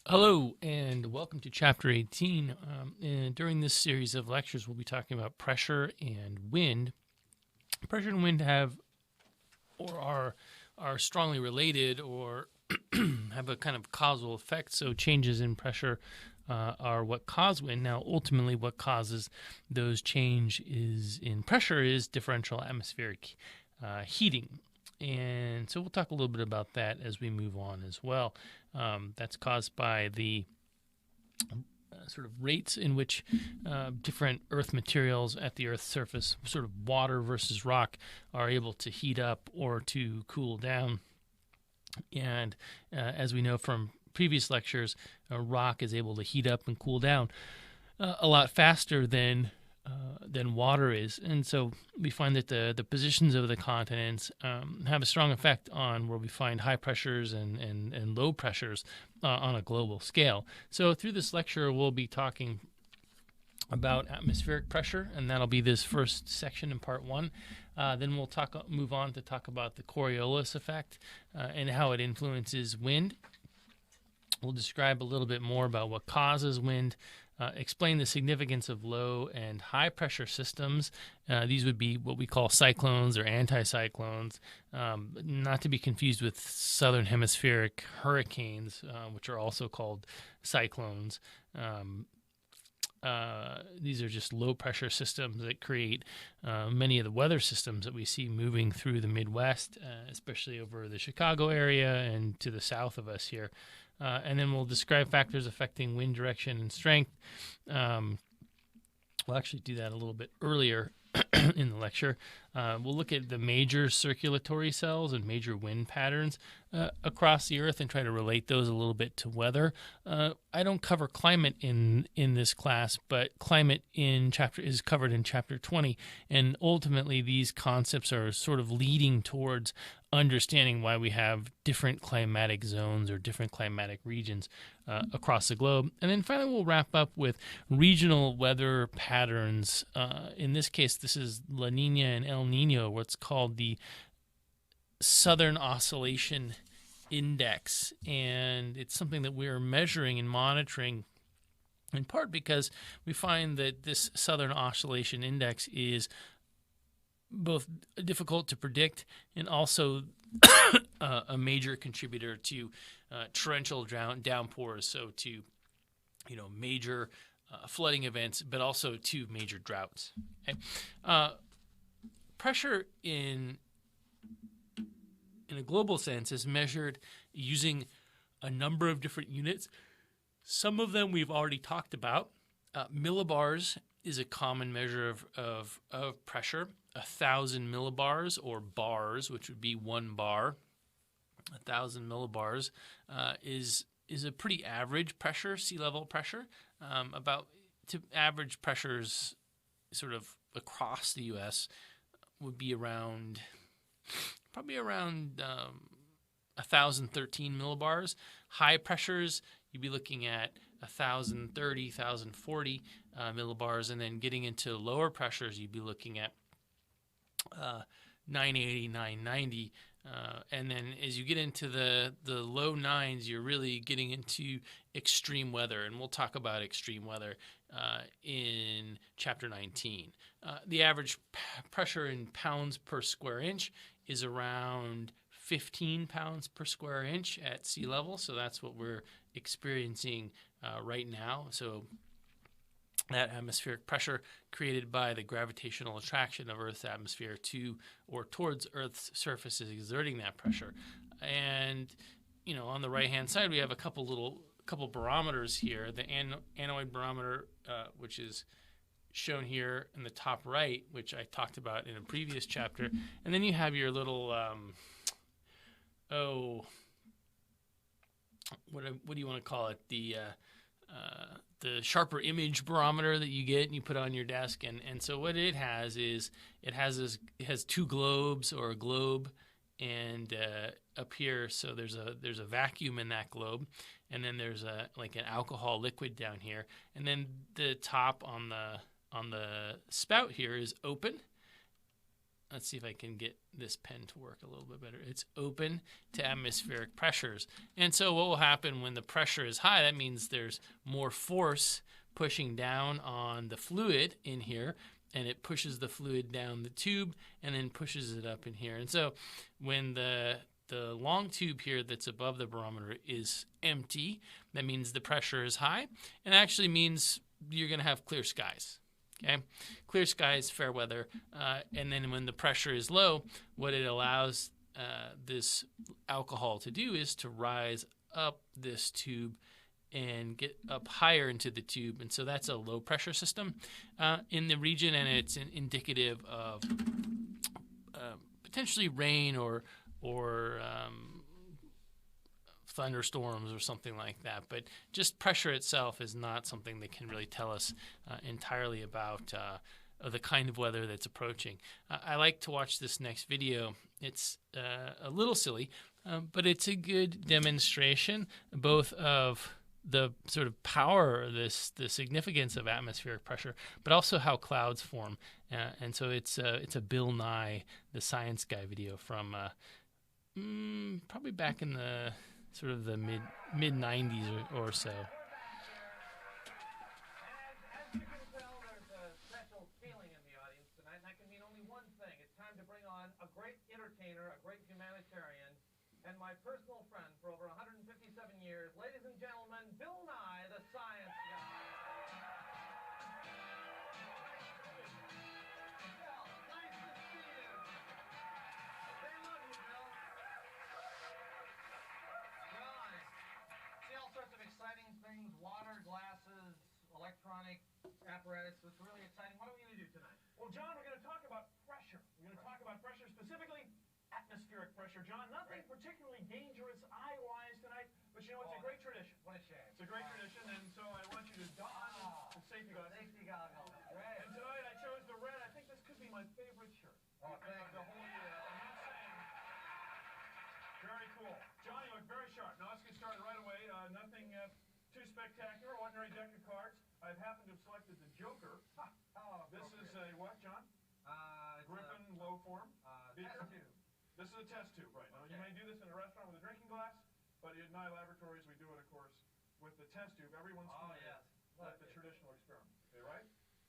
Hello, and welcome to Chapter 18. And during this series of lectures, we'll be talking about pressure and wind. Pressure and wind have, or are strongly related, or have a kind of causal effect. So changes in pressure are what cause wind. Now, ultimately, what causes those change is in pressure is differential atmospheric heating. And so we'll talk a little bit about that as we move on as well. That's caused by the sort of rates in which different Earth materials at the Earth's surface, sort of water versus rock, are able to heat up or to cool down. And as we know from previous lectures, rock is able to heat up and cool down a lot faster than water is, and so we find that the positions of the continents have a strong effect on where we find high pressures and low pressures on a global scale. So through this lecture, we'll be talking about atmospheric pressure, and that'll be this first section in part one. Then we'll move on to talk about the Coriolis effect and how it influences wind. We'll describe a little bit more about what causes wind, explain the significance of low and high pressure systems. These would be what we call cyclones or anticyclones, not to be confused with southern hemispheric hurricanes, which are also called cyclones. These are just low pressure systems that create many of the weather systems that we see moving through the Midwest, especially over the Chicago area and to the south of us here. And then we'll describe factors affecting wind direction and strength. We'll actually do that a little bit earlier in the lecture. We'll look at the major circulatory cells and major wind patterns across the Earth and try to relate those a little bit to weather. I don't cover climate in this class, but climate is covered in Chapter 20, and ultimately these concepts are sort of leading towards understanding why we have different climatic zones or different climatic regions across the globe. And then finally, we'll wrap up with regional weather patterns. In this case, this is La Nina and El Nino, what's called the Southern Oscillation Index. And it's something that we're measuring and monitoring in part because we find that this Southern Oscillation Index is both difficult to predict and also a major contributor to torrential downpours, so to major flooding events, but also to major droughts. Okay? Pressure in a global sense is measured using a number of different units. Some of them we've already talked about. Millibars is a common measure of pressure. 1,000 millibars, or bars, which would be 1 bar. 1,000 millibars is a pretty average pressure, sea level pressure. Average pressures sort of across the U.S. would be probably around 1,013 millibars. High pressures, you'd be looking at 1,030, 1,040 millibars, and then getting into lower pressures, you'd be looking at 980, 990. And then as you get into the low nines, you're really getting into extreme weather. And we'll talk about extreme weather in Chapter 19. The average pressure in pounds per square inch is around 15 pounds per square inch at sea level. So that's what we're experiencing right now. So that atmospheric pressure created by the gravitational attraction of Earth's atmosphere to or towards Earth's surface is exerting that pressure. And on the right-hand side, we have a couple barometers here. The aneroid barometer, which is shown here in the top right, which I talked about in a previous chapter, and then you have your little what do you want to call it? The sharper image barometer that you get and you put on your desk, and so what it has is it has 2 globes, or a globe, and up here, so there's a vacuum in that globe, and then there's an alcohol liquid down here, and then the top on the spout here is open, let's see if I can get this pen to work a little bit better. It's open to atmospheric pressures. And so what will happen when the pressure is high, that means there's more force pushing down on the fluid in here, and it pushes the fluid down the tube and then pushes it up in here. And so when the long tube here that's above the barometer is empty, that means the pressure is high, and actually means you're going to have clear skies. Okay, clear skies, fair weather, and then when the pressure is low, what it allows this alcohol to do is to rise up this tube and get up higher into the tube, and so that's a low pressure system in the region, and it's indicative of potentially rain or thunderstorms or something like that. But just pressure itself is not something that can really tell us entirely about the kind of weather that's approaching. I like to watch this next video. It's a little silly, but it's a good demonstration both of the sort of power, the significance of atmospheric pressure, but also how clouds form. And so it's a Bill Nye, the Science Guy video from probably back in the sort of the mid 90s or so. As you can tell, there's a special feeling in the audience tonight, and that can mean only one thing. It's time to bring on a great entertainer, a great humanitarian, and my personal friend for over 157 years. Ladies and gentlemen, Bill Nye, the Science Guy. Exciting things, water, glasses, electronic apparatus. It's really exciting. What are we going to do tonight? Well, John, we're going to talk about pressure. We're going to talk about pressure, specifically atmospheric pressure. John, nothing particularly dangerous eye-wise tonight, but you know, it's a great tradition. What a shame. It's a great tradition, and so I want you to don the safety glasses. Safety goggles. Red. And tonight I chose the red. I think this could be my favorite shirt. Oh, thank The you. whole year. I'm not saying. Very cool. John, you look very sharp. Now let's get started right away. Nothing too spectacular. Ordinary deck of cards. I've happened to have selected the Joker. Oh, This is a what, John? it's Griffin low form. test Beaker. tube. This is a test tube, right? Now, you Okay. may do this in a restaurant with a drinking glass, but at Nye Laboratories, we do it, of course, with the test tube. Everyone's Oh, familiar yes. with Look, the traditional experiment. Okay, right?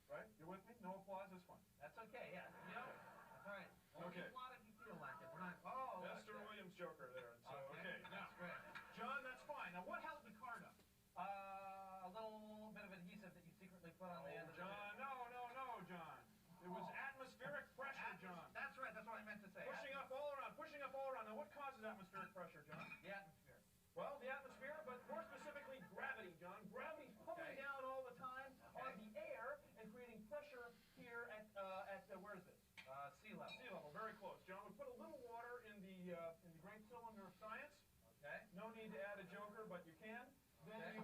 Right? You're with me? No applause? That's fine. That's okay, yeah. You know, that's all right. Only Okay. applaud if you feel like it. We're not. Oh, Mr. look. Williams Joker there. And so, okay. Now, That's great. John, that's fine. Now, what held the card up? A little bit of adhesive that you secretly put on the end of the John, no, John. It was atmospheric pressure, John. That's right. That's what I meant to say. Pushing up all around, pushing up all around. Now, what causes atmospheric pressure, John? The atmosphere. Well, the atmosphere, but more specifically, gravity, John. Gravity's pulling Okay. down all the time Okay. on the air and creating pressure here at where is this? Sea level. Sea level, very close. John, we put a little water in the great cylinder of science. Okay. No need to add a joker, but you can. Then Okay.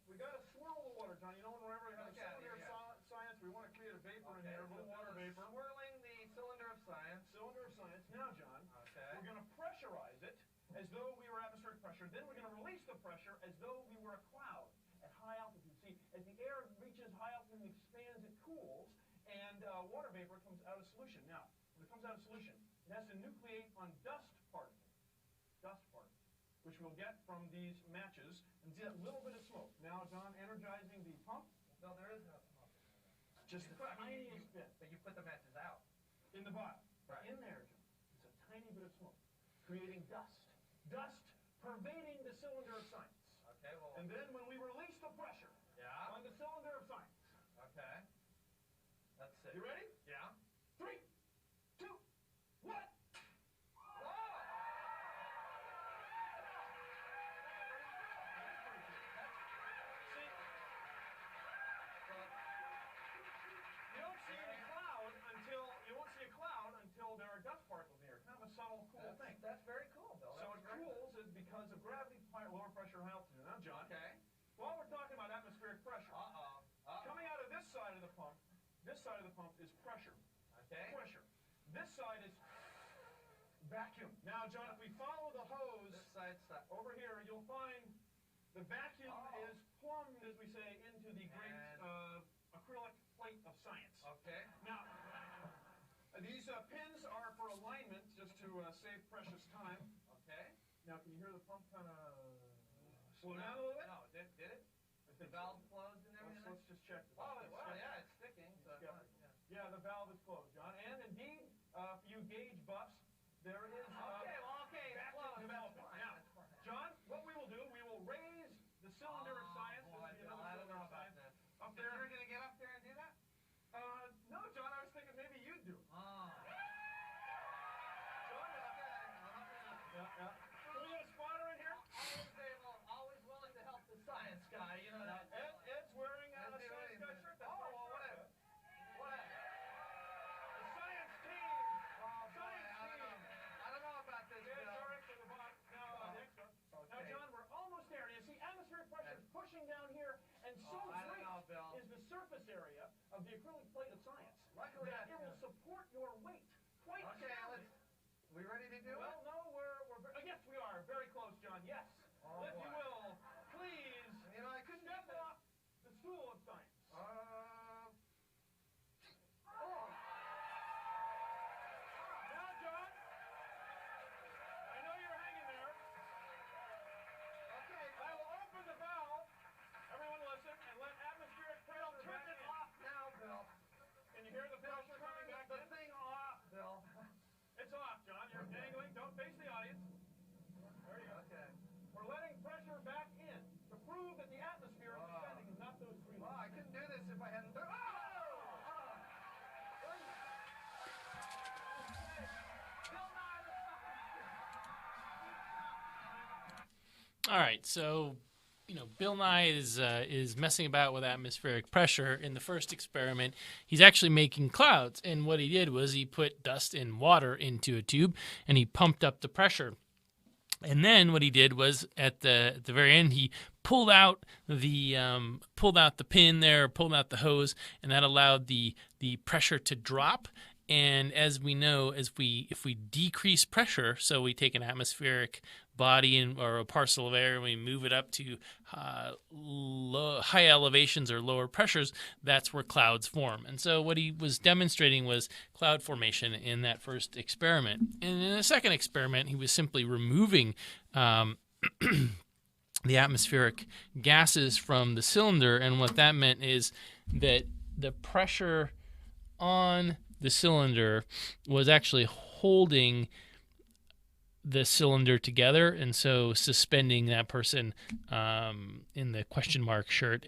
we got to swirl the water, John. You know, whenever we have a Okay, cylinder yeah. of science, we want to create a vapor in Okay, here, a so little water Bill is vapor. Swirling the cylinder of science. Cylinder of science. Now, John, Okay. we're going to pressurize it as though we were atmospheric pressure. Then we're going to release the pressure as though we were a cloud at high altitude. See, as the air reaches high altitude and expands, it cools, and water vapor comes out of solution. Now, when it comes out of solution, it has to nucleate on dust particles, which we'll get from these matches, and see that little bit of smoke. Now, John, energizing the pump, No, there is no smoke. just the tiniest bit But you put the matches out. in the bottom. Right. In there, John, it's a tiny bit of smoke, creating dust. Dust pervading the cylinder of science. Okay. Well. And then when we release the pressure Yeah. on the cylinder of science, Okay. Let's see. you ready? Yeah. 3, 2, 1. until there are dust particles in here. Kind of a subtle, cool thing. That's very cool, Bill. So it cools is because of gravity, lower pressure, high altitude. Now, John, Okay. while we're talking about atmospheric pressure, coming out of this side of the pump is pressure. Okay. Pressure. This side is vacuum. Now, John, if we follow the hose This side's over here, you'll find the vacuum Oh. is plumbed, as we say, into the great And- acrylic plate of science. Okay. Now, These pins are for alignment, just to save precious time. Okay. Now, can you hear the pump kind of slow down a little bit? No, did it? I The think so. valve closed and everything? Let's just check. Oh, well, yeah, it's sticking. So Yeah. yeah. Yeah, the valve is closed, John. And indeed, for you gauge buffs, there is Okay, well, okay, it's rapid closed. development. That's fine. Now, That's fine. John, what we will do, we will raise the cylinder of science. Boy, This is Bill, another I don't cylinder know of about science. this. Up But there. you're going to get up there and do that? No, John, I was thinking maybe you'd do it. Oh. John, yeah. Can we get a spotter in here? Always willing to help the science guy. You know that. Ed's wearing a Let's do science it. guy shirt. That's Oh, very well, smart. whatever. Whatever. The science team. Oh, boy, Science I don't know. team. I don't know about this, Yeah, Bill. sorry for the box. Now, next one. Now, Okay. John, we're almost there. You see, atmospheric pressure is pushing down here, and so Oh, I don't great know, Bill. is the surface area of the acrylic plate of science Luckily, that it yeah. will support your weight quite Okay, soundly. we ready to do Well, it? no, yes, we are. Very close, John. Yes. Oh, If you boy. will, please You know, I couldn't step get off the stool of science. Now, John, I know you're hanging there. Okay. I will open the valve. Everyone listen and let atmospheric pressure Turn back it in. off now, Bill. Can you hear the Bill, pressure coming turn back the in? thing off, Bill. It's off, John. You're dangling. Don't face the audience. There you go. Okay. We're letting pressure back in to prove that the atmosphere is descending and not those green Well, I couldn't do this if I hadn't. All right, so Bill Nye is messing about with atmospheric pressure. In the first experiment, he's actually making clouds, and what he did was he put dust and water into a tube, and he pumped up the pressure. And then what he did was at the very end, he pulled out the pin there, pulled out the hose, and that allowed the pressure to drop. And as we know, if we decrease pressure, so we take an atmospheric body or a parcel of air and we move it up to high elevations or lower pressures, that's where clouds form. And so what he was demonstrating was cloud formation in that first experiment. And in the second experiment, he was simply removing the atmospheric gases from the cylinder. And what that meant is that the pressure on the cylinder was actually holding the cylinder together, and so suspending that person in the question mark shirt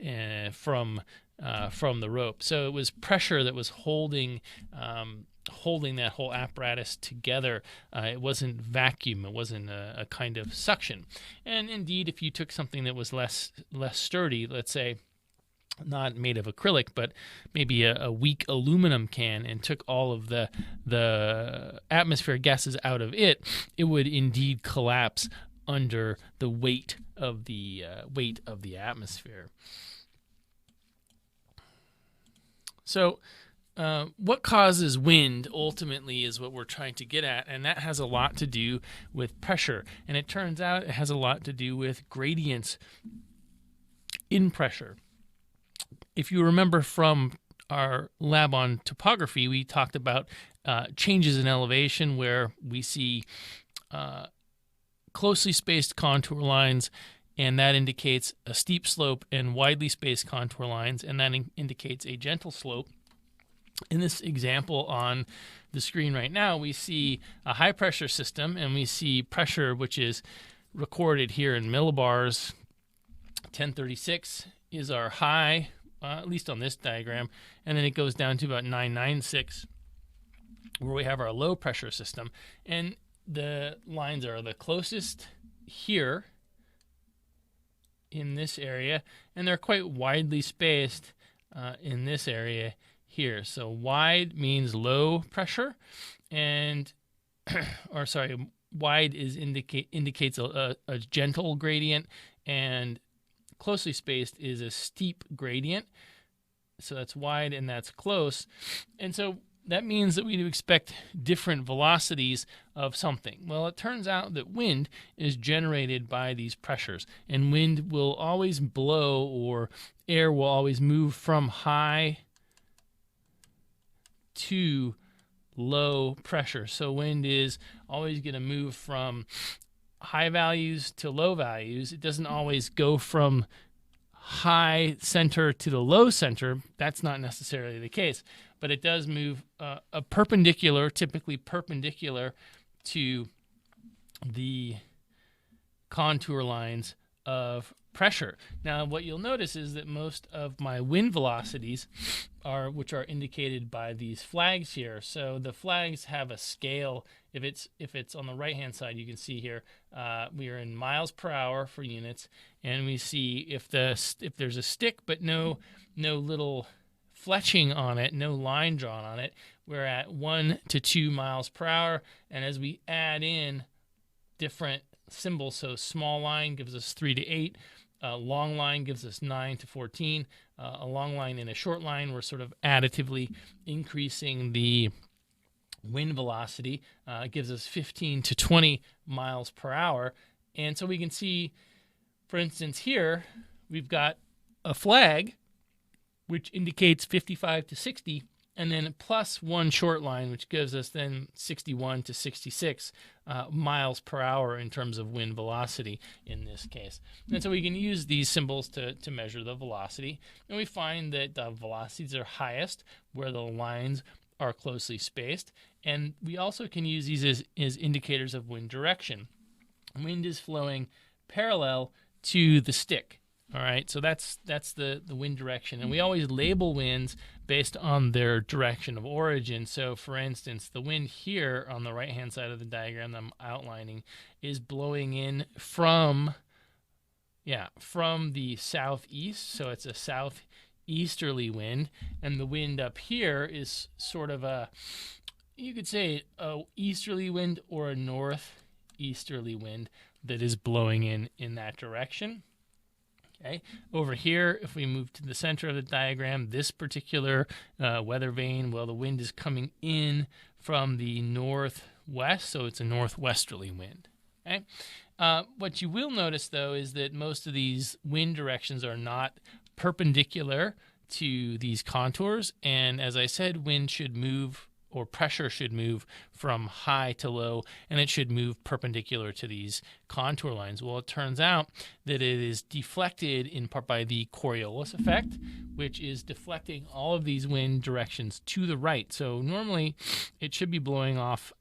from the rope. So it was pressure that was holding that whole apparatus together. It wasn't vacuum. It wasn't a kind of suction. And indeed, if you took something that was less sturdy, let's say not made of acrylic, but maybe a weak aluminum can, and took all of the atmospheric gases out of it, it would indeed collapse under the weight of the atmosphere. So what causes wind ultimately is what we're trying to get at, and that has a lot to do with pressure. And it turns out it has a lot to do with gradients in pressure. If you remember from our lab on topography, we talked about changes in elevation where we see closely spaced contour lines, and that indicates a steep slope, and widely spaced contour lines, and that indicates a gentle slope. In this example on the screen right now, we see a high pressure system, and we see pressure which is recorded here in millibars. 1036 is our high, at least on this diagram, and then it goes down to about 996 where we have our low pressure system, and the lines are the closest here in this area, and they're quite widely spaced in this area here. So wide means low pressure, and wide indicates a gentle gradient, and closely spaced is a steep gradient. So that's wide and that's close. And so that means that we do expect different velocities of something. Well, it turns out that wind is generated by these pressures, and wind will always blow, or air will always move from high to low pressure. So wind is always going to move from high values to low values. It doesn't always go from high center to the low center. That's not necessarily the case, but it does move a perpendicular, typically perpendicular to the contour lines of pressure. Now, what you'll notice is that most of my wind velocities which are indicated by these flags here. So the flags have a scale. If it's on the right hand side, you can see here we are in miles per hour for units, and we see if there's a stick but no little fletching on it, no line drawn on it, we're at 1 to 2 miles per hour. And as we add in different symbols, so small line gives us 3 to 8. Long line gives us 9 to 14. A long line and a short line, we're sort of additively increasing the wind velocity. Gives us 15 to 20 miles per hour. And so we can see, for instance, here we've got a flag which indicates 55 to 60, and then plus one short line, which gives us then 61 to 66 miles per hour in terms of wind velocity in this case. And so we can use these symbols to measure the velocity. And we find that the velocities are highest where the lines are closely spaced. And we also can use these as indicators of wind direction. Wind is flowing parallel to the stick. All right, so that's the wind direction. And we always label winds based on their direction of origin. So, for instance, the wind here on the right-hand side of the diagram that I'm outlining is blowing in from the southeast. So it's a southeasterly wind. And the wind up here is sort of you could say a easterly wind or a northeasterly wind that is blowing in that direction. Okay. Over here, if we move to the center of the diagram, this particular weather vane, well, the wind is coming in from the northwest, so it's a northwesterly wind. Okay. What you will notice, though, is that most of these wind directions are not perpendicular to these contours, and as I said, wind should move, or pressure should move from high to low, and it should move perpendicular to these contour lines. Well, it turns out that it is deflected in part by the Coriolis effect, which is deflecting all of these wind directions to the right. So normally it should be blowing off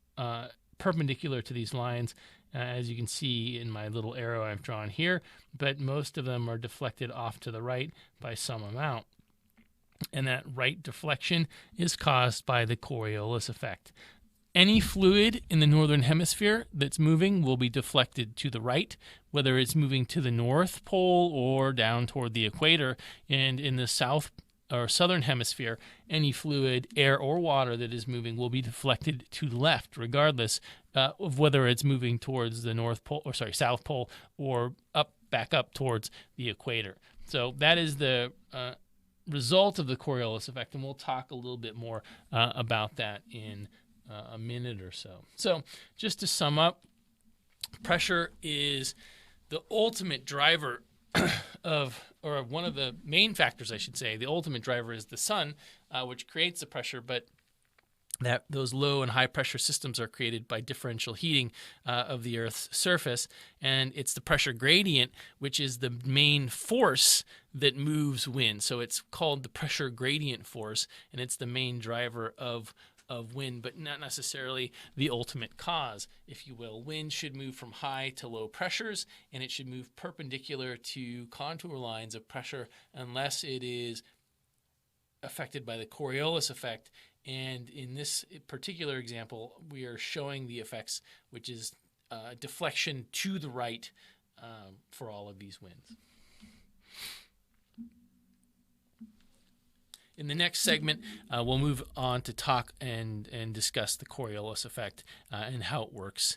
perpendicular to these lines, as you can see in my little arrow I've drawn here, but most of them are deflected off to the right by some amount. And that right deflection is caused by the Coriolis effect. Any fluid in the northern hemisphere that's moving will be deflected to the right, whether it's moving to the North Pole or down toward the equator. And in the south or southern hemisphere, any fluid, air or water that is moving will be deflected to the left, regardless of whether it's moving towards the South Pole or back up towards the equator. So that is the result of the Coriolis effect, and we'll talk a little bit more about that in a minute or so. So just to sum up, pressure is the ultimate driver or one of the main factors, I should say. The ultimate driver is the sun, which creates the pressure, but that those low and high pressure systems are created by differential heating of the Earth's surface, and it's the pressure gradient which is the main force that moves wind. So it's called the pressure gradient force, and it's the main driver of wind, but not necessarily the ultimate cause, if you will. Wind should move from high to low pressures, and it should move perpendicular to contour lines of pressure unless it is affected by the Coriolis effect. And in this particular example, we are showing the effects, which is deflection to the right for all of these winds. In the next segment, we'll move on to talk and discuss the Coriolis effect and how it works